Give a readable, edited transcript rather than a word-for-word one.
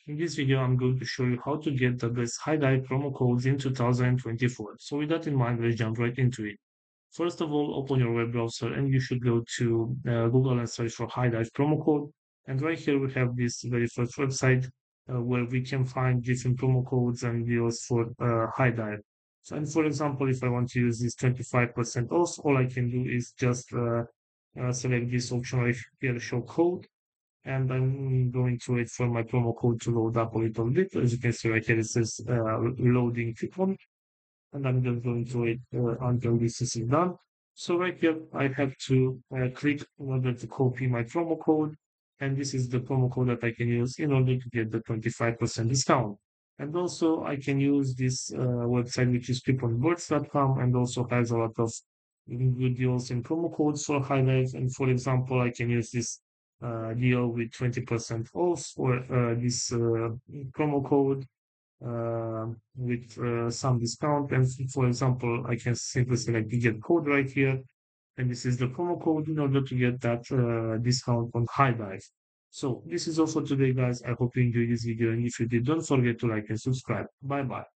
In this video, I'm going to show you how to get the best Hidive promo codes in 2024. So with that in mind, let's jump right into it. First of all, open your web browser and you should go to Google and search for Hidive promo code. And right here, we have this very first website where we can find different promo codes and deals for Hidive. So, and for example, if I want to use this 25% off, all I can do is just select this option right here, show code, and I'm going to wait for my promo code to load up a little bit. As you can see right here, it says loading coupon, and I'm just going to wait until this is done. So right here, I have to click in order to copy my promo code, and this is the promo code that I can use in order to get the 25% discount. And also, I can use this website, which is couponboards.com, and also has a lot of good deals and promo codes for highlights. And for example, I can use this deal with 20% off or this promo code with some discount. And for example, I can simply select the get code right here. And this is the promo code in order to get that discount on high dive. So this is all for today, guys. I hope you enjoyed this video. And if you did, don't forget to like and subscribe. Bye bye.